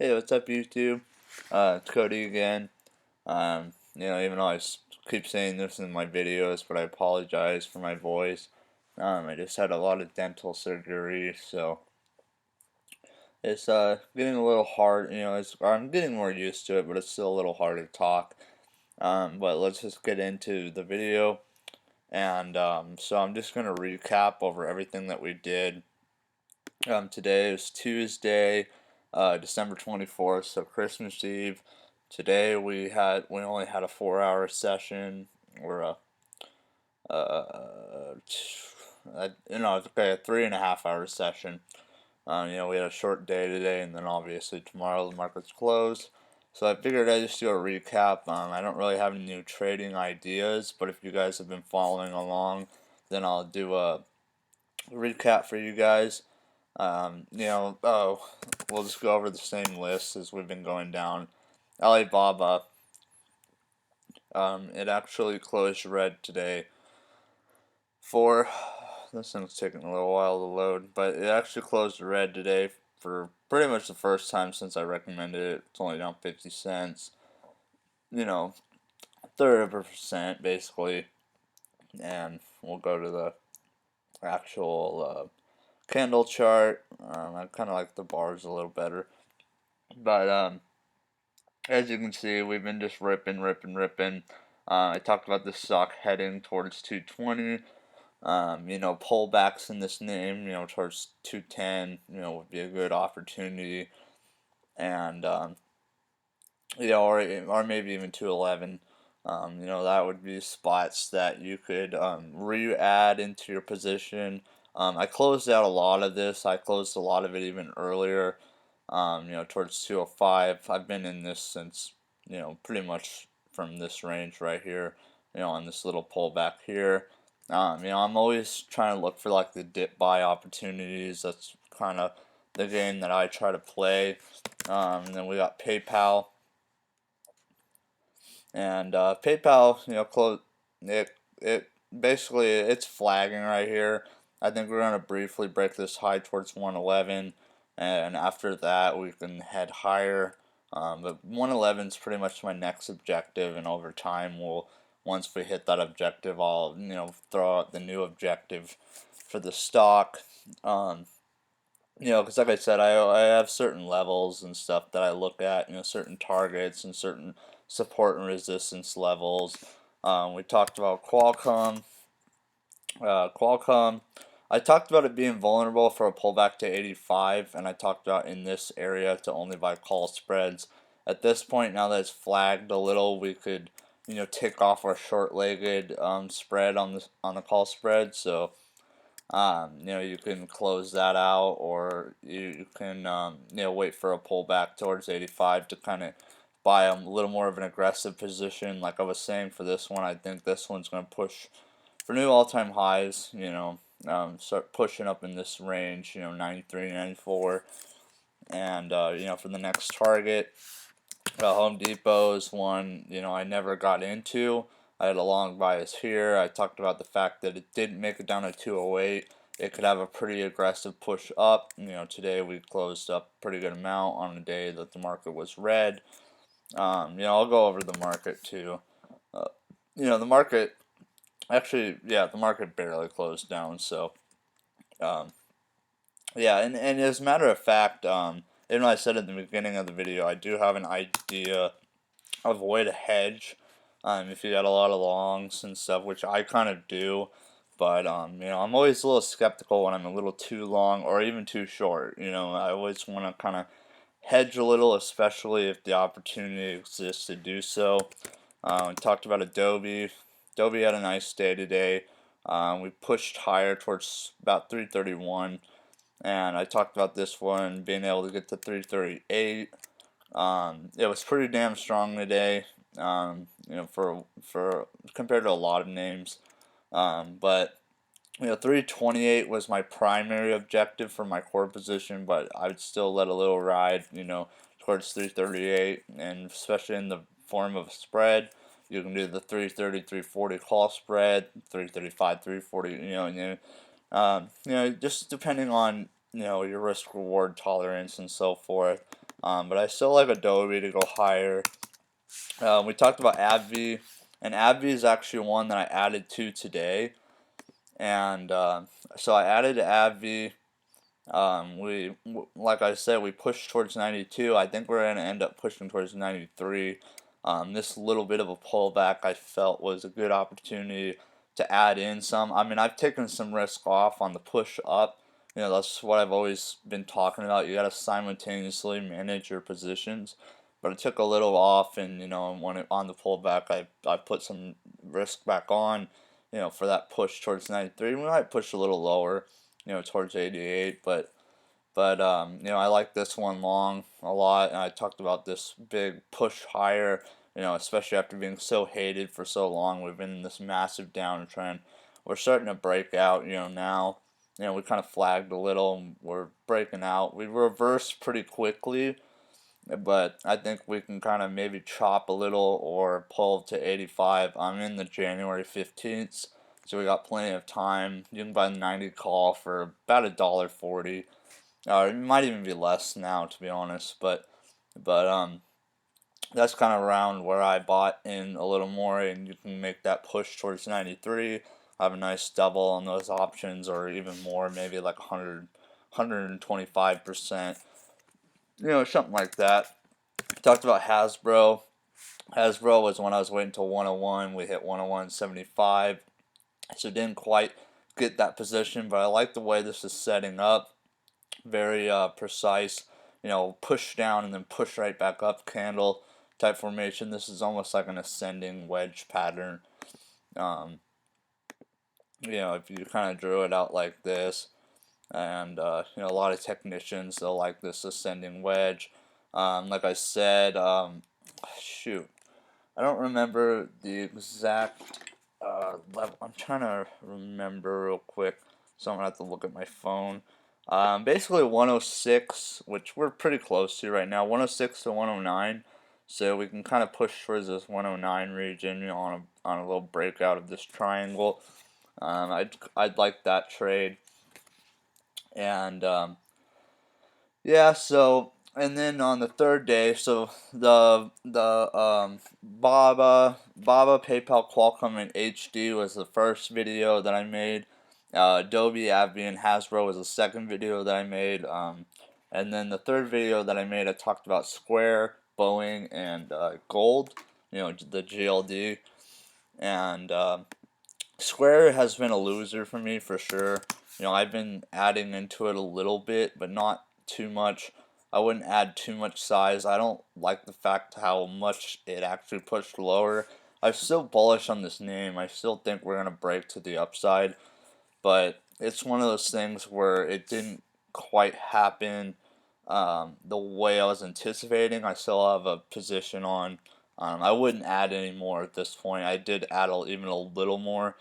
Hey, what's up, YouTube? It's Cody again. Even though keep saying this in my videos, but I apologize for my voice. I just had a lot of dental surgery, so it's getting a little hard. I'm getting more used to it, but it's still a little hard to talk. But let's just get into the video, and so I'm just gonna recap over everything that we did. Today is Tuesday, December 24th, so Christmas Eve. Today we only had a 4 hour session or a 3.5 hour session. We had a short day today, and then obviously tomorrow the market's closed. So I figured I'd just do a recap. I don't really have any new trading ideas, but if you guys have been following along, then I'll do a recap for you guys. We'll just go over the same list as we've been going down. Alibaba, it actually closed red today for, this thing's taking a little while to load, but it actually closed red today for pretty much the first time since I recommended it. It's only down 50 cents, third of a percent basically, and we'll go to the actual candle chart. I kind of like the bars a little better, but as you can see, we've been just ripping. I talked about this stock heading towards 220. Pullbacks in this name, towards 210, would be a good opportunity, and or maybe even 211. That would be spots that you could re-add into your position. I closed out a lot of this. I closed a lot of it even earlier. Towards 205. I've been in this since, pretty much from this range right here, on this little pullback here. I'm always trying to look for like the dip buy opportunities. That's kind of the game that I try to play. And then we got PayPal. And PayPal, it basically it's flagging right here. I think we're gonna briefly break this high towards 111, and after that we can head higher. But 111 is pretty much my next objective, and over time once we hit that objective, I'll throw out the new objective for the stock. Because like I said, I have certain levels and stuff that I look at, certain targets and certain support and resistance levels. We talked about Qualcomm. Qualcomm, I talked about it being vulnerable for a pullback to 85, and I talked about in this area to only buy call spreads. At this point, now that it's flagged a little, we could, take off our short-legged spread on the call spread. So you can close that out, or you can, wait for a pullback towards 85 to kind of buy a little more of an aggressive position. Like I was saying for this one, I think this one's going to push for new all-time highs, start pushing up in this range, 93, 94. And, for the next target, Home Depot is one, I never got into. I had a long bias here. I talked about the fact that it didn't make it down to 208. It could have a pretty aggressive push up. Today we closed up a pretty good amount on a day that the market was red. I'll go over the market too. The market, actually, yeah, the market barely closed down. So, um, yeah, and as a matter of fact, even though I said at the beginning of the video, I do have an idea of a way to hedge. If you got a lot of longs and stuff, which I kind of do, but I'm always a little skeptical when I'm a little too long or even too short. I always want to kind of hedge a little, especially if the opportunity exists to do so. We talked about Adobe. Adobe had a nice day today. We pushed higher towards about 331, and I talked about this one being able to get to 338. It was pretty damn strong today, for compared to a lot of names. But 328 was my primary objective for my core position, but I would still let a little ride, towards 338, and especially in the form of a spread. You can do the 330, 340 call spread, 335, 340, just depending on, your risk reward tolerance and so forth. But I still like Adobe to go higher. We talked about AbbVie, and AbbVie is actually one that I added to today. And so I added AbbVie. Like I said, we pushed towards 92. I think we're gonna end up pushing towards 93. This little bit of a pullback I felt was a good opportunity to add in some. I mean, I've taken some risk off on the push up. That's what I've always been talking about. You gotta simultaneously manage your positions. But I took a little off, and when on the pullback, I put some risk back on. For that push towards 93. We might push a little lower, towards 88, but I like this one long a lot, and I talked about this big push higher, especially after being so hated for so long. We've been in this massive downtrend. We're starting to break out, now. We kind of flagged a little, and we're breaking out. We reversed pretty quickly, but I think we can kind of maybe chop a little or pull to 85. I'm in the January 15th, so we got plenty of time. You can buy the 90 call for about $1.40. It might even be less now, to be honest, but that's kind of around where I bought in a little more, and you can make that push towards 93. Have a nice double on those options, or even more, maybe like 125%, something like that. Talked about Hasbro. Hasbro was when I was waiting till 101. We hit 101.75, so didn't quite get that position, but I like the way this is setting up. Very precise, push down and then push right back up candle type formation. This is almost like an ascending wedge pattern. Um, if you kind of drew it out like this, and a lot of technicians, they'll like this ascending wedge. Like I said, shoot, I don't remember the exact level. I'm trying to remember real quick, so I'm gonna have to look at my phone. Basically 106, which we're pretty close to right now, 106 to 109. So we can kind of push towards this 109 region, on a little breakout of this triangle. I'd like that trade, and yeah. So, and then on the third day, so the Baba PayPal Qualcomm and HD was the first video that I made. Adobe, AbbVie, and Hasbro was the second video that I made. And then the third video that I made, I talked about Square, Boeing, and gold. The GLD, and Square has been a loser for me for sure. I've been adding into it a little bit, but not too much. I wouldn't add too much size. I don't like the fact how much it actually pushed lower. I'm still bullish on this name. I still think we're going to break to the upside, but it's one of those things where it didn't quite happen the way I was anticipating. I still have a position on. I wouldn't add any more at this point. I did add even a little more,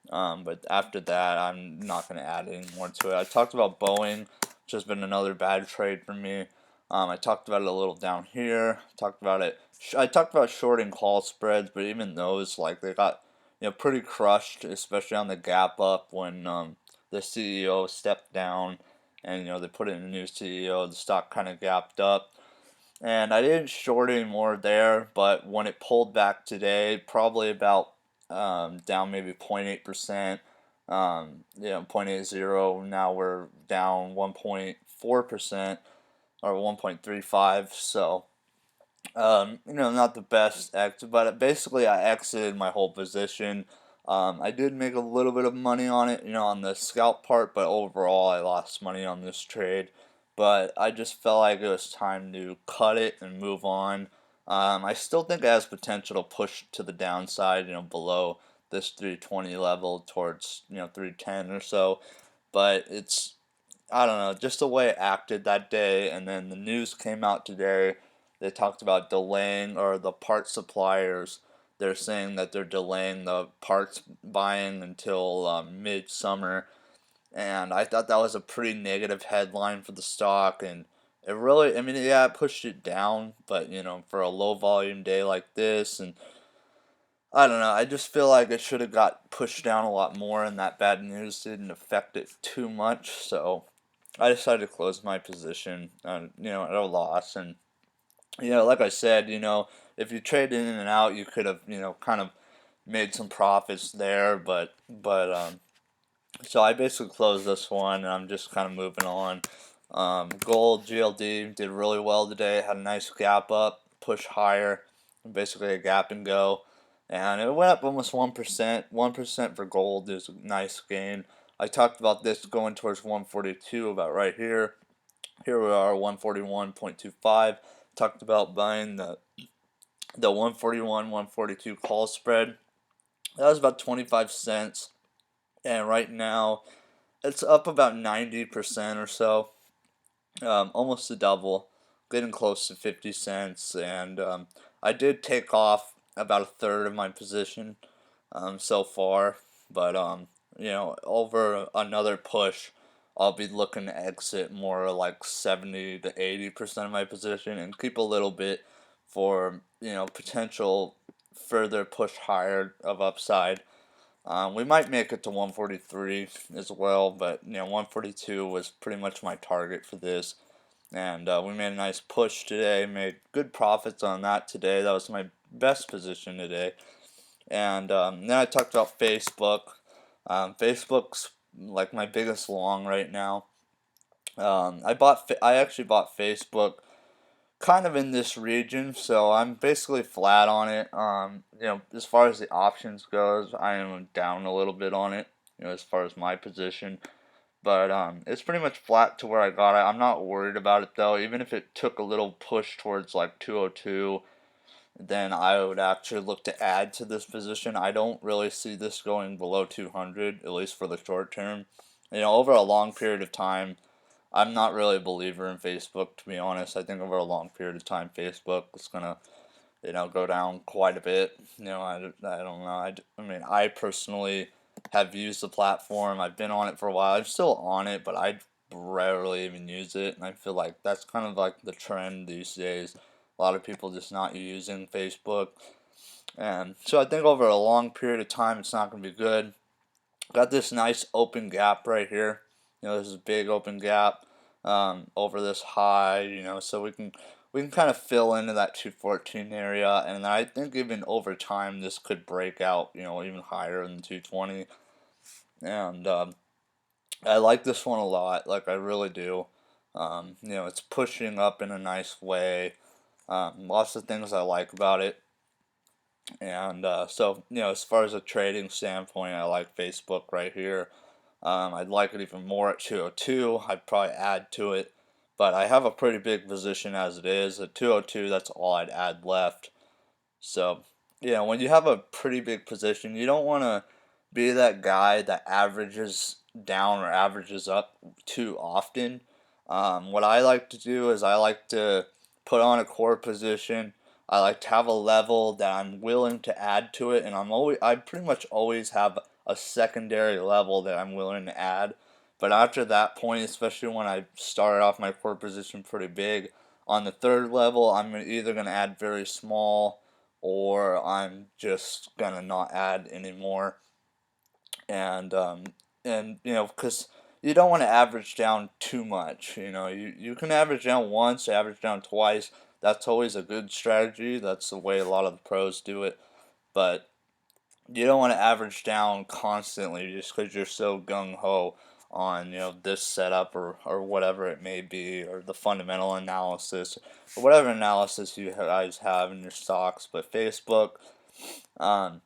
but after that, I'm not going to add any more to it. I talked about Boeing, which has been another bad trade for me. I talked about it a little down here. Talked about it. I talked about shorting call spreads, but even those, like, they got pretty crushed, especially on the gap up when the CEO stepped down, and they put in a new CEO. The stock kind of gapped up. And I didn't short any more there, but when it pulled back today, probably about down maybe 0.8%, 0.80. Now we're down 1.4% or 1.35. So, not the best exit, but basically I exited my whole position. I did make a little bit of money on it, on the scalp part, but overall I lost money on this trade. But I just felt like it was time to cut it and move on. I still think it has potential to push to the downside, below this 320 level towards, 310 or so. But it's, I don't know, just the way it acted that day. And then the news came out today. They talked about delaying, or the part suppliers, they're saying that they're delaying the parts buying until midsummer. And I thought that was a pretty negative headline for the stock. And it really, I mean, yeah, it pushed it down, but, for a low volume day like this, and I don't know, I just feel like it should have got pushed down a lot more, and that bad news didn't affect it too much. So I decided to close my position, at a loss, and like I said, if you trade in and out, you could have, kind of made some profits there, but so I basically closed this one, and I'm just kind of moving on. Gold GLD did really well today. Had a nice gap up, push higher, basically a gap and go, and it went up almost 1%. 1% for gold is a nice gain. I talked about this going towards 142 about right here. Here we are, 141.25. Talked about buying the 141 142 call spread. That was about 25 cents, and right now it's up about 90% or so, almost the double, getting close to 50 cents. And I did take off about a third of my position so far, but over another push, I'll be looking to exit more like 70 to 80% of my position and keep a little bit for potential further push higher of upside. We might make it to 143 as well, but 142 was pretty much my target for this. And we made a nice push today, made good profits on that today. That was my best position today. And then I talked about Facebook. Facebook's like my biggest long right now. I actually bought Facebook kind of in this region, so I'm basically flat on it. As far as the options goes, I am down a little bit on it. As far as my position, but it's pretty much flat to where I got it. I'm not worried about it though. Even if it took a little push towards like 202, then I would actually look to add to this position. I don't really see this going below 200, at least for the short term. Over a long period of time, I'm not really a believer in Facebook, to be honest. I think over a long period of time, Facebook is gonna, go down quite a bit. I don't know. I mean, I personally have used the platform. I've been on it for a while. I'm still on it, but I rarely even use it, and I feel like that's kind of like the trend these days. A lot of people just not using Facebook, and so I think over a long period of time, it's not going to be good. Got this nice open gap right here. This is a big open gap over this high. So we can kind of fill into that 214 area, and I think even over time this could break out. Even higher than 220, and I like this one a lot. Like I really do. It's pushing up in a nice way. Lots of things I like about it. And so, as far as a trading standpoint, I like Facebook right here. I'd like it even more at 202. I'd probably add to it. But I have a pretty big position as it is. At 202, that's all I'd add left. So, when you have a pretty big position, you don't want to be that guy that averages down or averages up too often. What I like to do is I like to put on a core position. I like to have a level that I'm willing to add to it, and I pretty much always have a secondary level that I'm willing to add. But after that point, especially when I started off my core position pretty big, on the third level, I'm either going to add very small or I'm just going to not add anymore. And because you don't want to average down too much. You can average down once, average down twice. That's always a good strategy. That's the way a lot of the pros do it. But you don't want to average down constantly just because you're so gung ho on this setup or whatever it may be, or the fundamental analysis or whatever analysis you guys have in your stocks. But Facebook, um,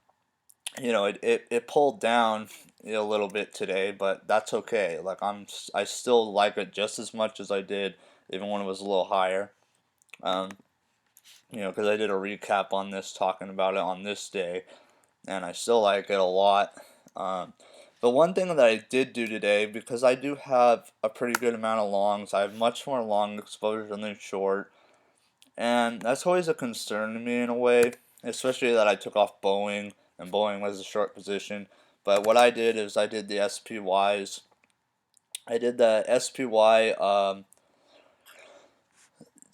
it pulled down a little bit today, but that's okay. Like I still like it just as much as I did even when it was a little higher. Um, because I did a recap on this, talking about it on this day, and I still like it a lot. Um, the one thing that I did do today, because I do have a pretty good amount of longs, I have much more long exposure than short, and that's always a concern to me in a way, especially that I took off Boeing, and Boeing was a short position. But what I did is I did the SPYs. I did the SPY.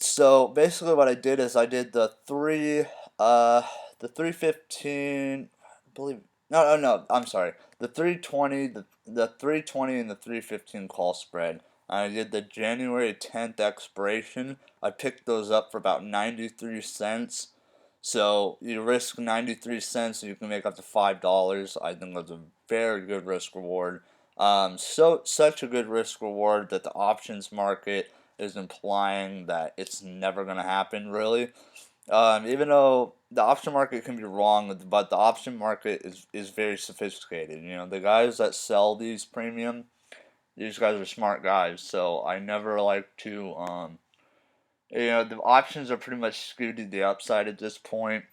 So basically, what I did is I did the 315. I believe no. I'm sorry. The 320, the 320 and the 315 call spread. I did the January 10th expiration. I picked those up for about 93 cents. So you risk 93 cents and you can make up to $5. I think that's a very good risk reward. Such a good risk reward that the options market is implying that it's never gonna happen really. Even though the option market can be wrong, but the option market is very sophisticated. The guys that sell these guys are smart guys. So I never like to, the options are pretty much skewed to the upside at this point.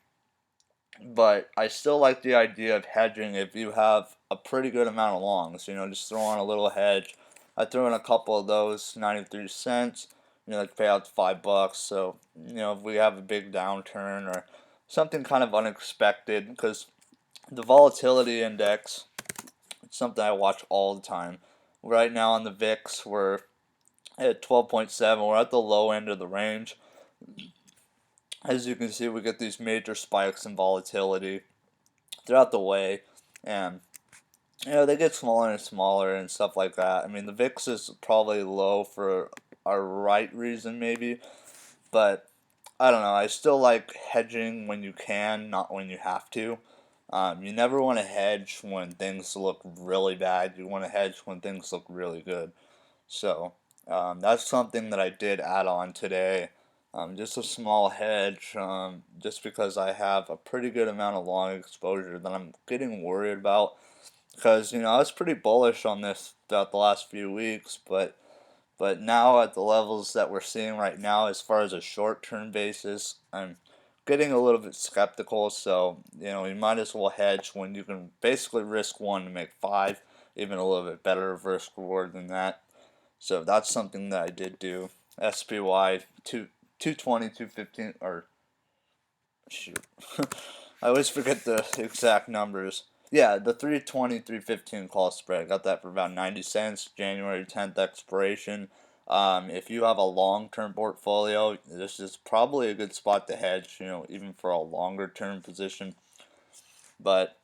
But I still like the idea of hedging if you have a pretty good amount of longs. Just throw on a little hedge. I threw in a couple of those, 93 cents. Like pay out to $5. So if we have a big downturn or something kind of unexpected, because the volatility index, it's something I watch all the time. Right now on the VIX, we're at 12.7. We're at the low end of the range. As you can see, we get these major spikes in volatility throughout the way, and they get smaller and smaller and stuff like that. I mean, the VIX is probably low for a right reason, maybe, but I don't know. I still like hedging when you can, not when you have to. You never want to hedge when things look really bad. You want to hedge when things look really good. So that's something that I did add on today. Just a small hedge, just because I have a pretty good amount of long exposure that I'm getting worried about. Because I was pretty bullish on this throughout the last few weeks, but now at the levels that we're seeing right now, as far as a short-term basis, I'm getting a little bit skeptical. So you might as well hedge when you can basically risk one to make five, even a little bit better of risk reward than that. So that's something that I did do. SPY 220, 215, or shoot. I always forget the exact numbers. Yeah, the 320, 315 call spread. I got that for about 90 cents, January 10th expiration. If you have a long-term portfolio, this is probably a good spot to hedge, even for a longer-term position. But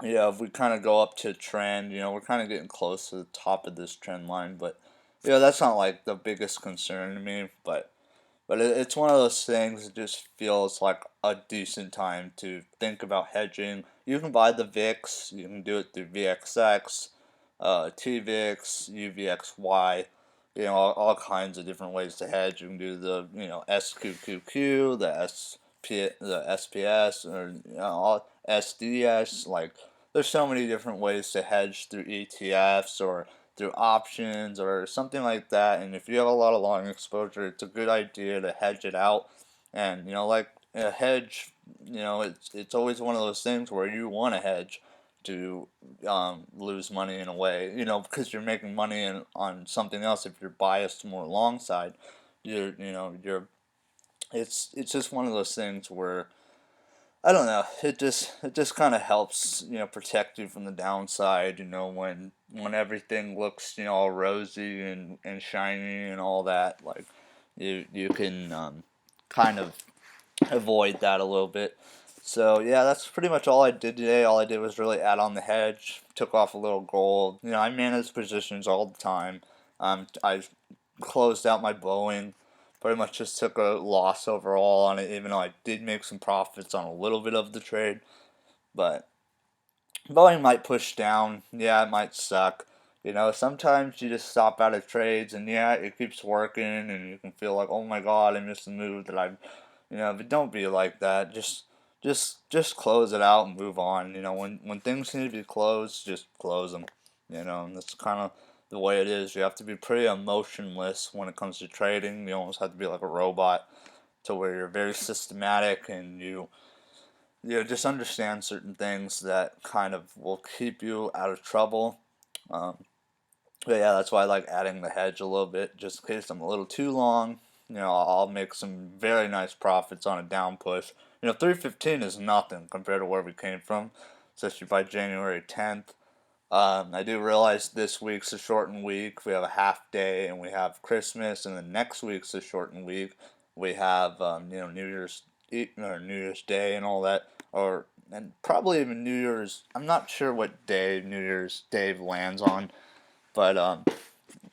yeah, if we kind of go up to trend, we're kind of getting close to the top of this trend line, but that's not like the biggest concern to me, but it's one of those things that just feels like a decent time to think about hedging. You can buy the VIX, you can do it through VXX, TVIX, UVXY, all kinds of different ways to hedge. You can do the, SQQQ, the SPS, or all SDS. Like, there's so many different ways to hedge through ETFs or through options or something like that. And if you have a lot of long exposure, it's a good idea to hedge it out. And like a hedge, it's always one of those things where you want to hedge to lose money in a way, because you're making money on something else. If you're biased more long side, you're it's just one of those things where I don't know. It just kind of helps, protect you from the downside. When everything looks, all rosy and shiny and all that. Like, you can kind of avoid that a little bit. So yeah, that's pretty much all I did today. All I did was really add on the hedge, took off a little gold. I manage positions all the time. I closed out my Boeing. Pretty much just took a loss overall on it, even though I did make some profits on a little bit of the trade. But Boeing might push down. Yeah, it might suck. Sometimes you just stop out of trades, and yeah, it keeps working, and you can feel like, oh my god, I missed the move that but don't be like that. Just close it out and move on. When things need to be closed, just close them. And that's kind of the way it is. You have to be pretty emotionless when it comes to trading. You almost have to be like a robot to where you're very systematic and you just understand certain things that kind of will keep you out of trouble. Um, but yeah, that's why I like adding the hedge a little bit, just in case I'm a little too long. I'll make some very nice profits on a down push. 315 is nothing compared to where we came from, especially by January 10th. I do realize this week's a shortened week. We have a half day, and we have Christmas, and then next week's a shortened week. We have New Year's or New Year's Day and all that, and probably even New Year's. I'm not sure what day New Year's Day lands on, but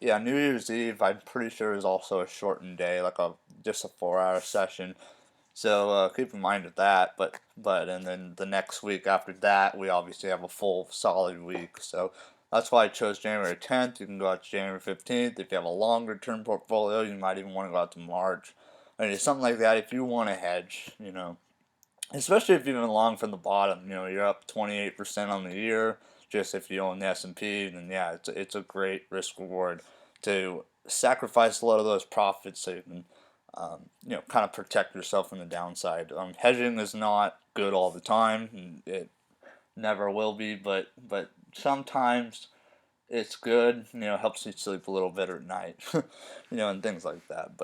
Yeah, New Year's Eve, I'm pretty sure is also a shortened day, like a just a 4 hour session. So keep in mind of that. But and then the next week after that, we obviously have a full solid week. So that's why I chose January 10th. You can go out to January 15th. If you have a longer term portfolio, you might even want to go out to March. I mean, something like that. If you want to hedge, especially if you've been long from the bottom, you're up 28% on the year. Just if you own the S&P, then yeah, it's a great risk reward to sacrifice a lot of those profits so you can kind of protect yourself from the downside. Hedging is not good all the time. And it never will be, but sometimes it's good. Helps you sleep a little better at night. And things like that.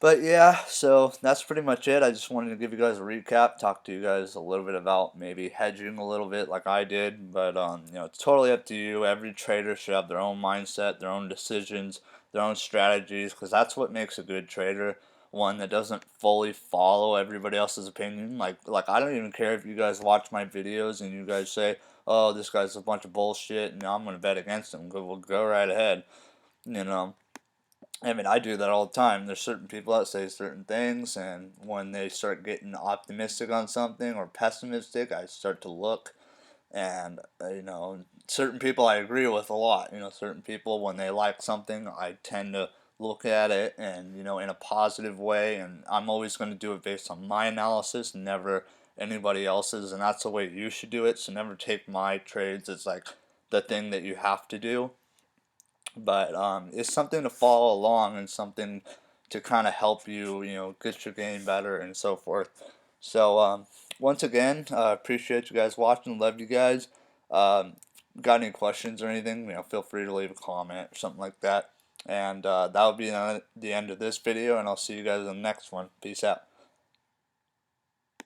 But yeah, so that's pretty much it. I just wanted to give you guys a recap, talk to you guys a little bit about maybe hedging a little bit like I did, but it's totally up to you. Every trader should have their own mindset, their own decisions, their own strategies, because that's what makes a good trader. One that doesn't fully follow everybody else's opinion. Like I don't even care if you guys watch my videos and you guys say, "Oh, this guy's a bunch of bullshit," and I'm gonna bet against him. Go right ahead. You know. I mean, I do that all the time. There's certain people that say certain things, and when they start getting optimistic on something or pessimistic, I start to look. And, certain people I agree with a lot. Certain people, when they like something, I tend to look at it and, in a positive way. And I'm always going to do it based on my analysis, never anybody else's. And that's the way you should do it. So never take my trades as like the thing that you have to do, but it's something to follow along and something to kind of help you, get your game better and so forth. So once again, appreciate you guys watching. Love you guys. Um, got any questions or anything? Feel free to leave a comment or something like that. And that'll be the end of this video, and I'll see you guys in the next one. Peace out.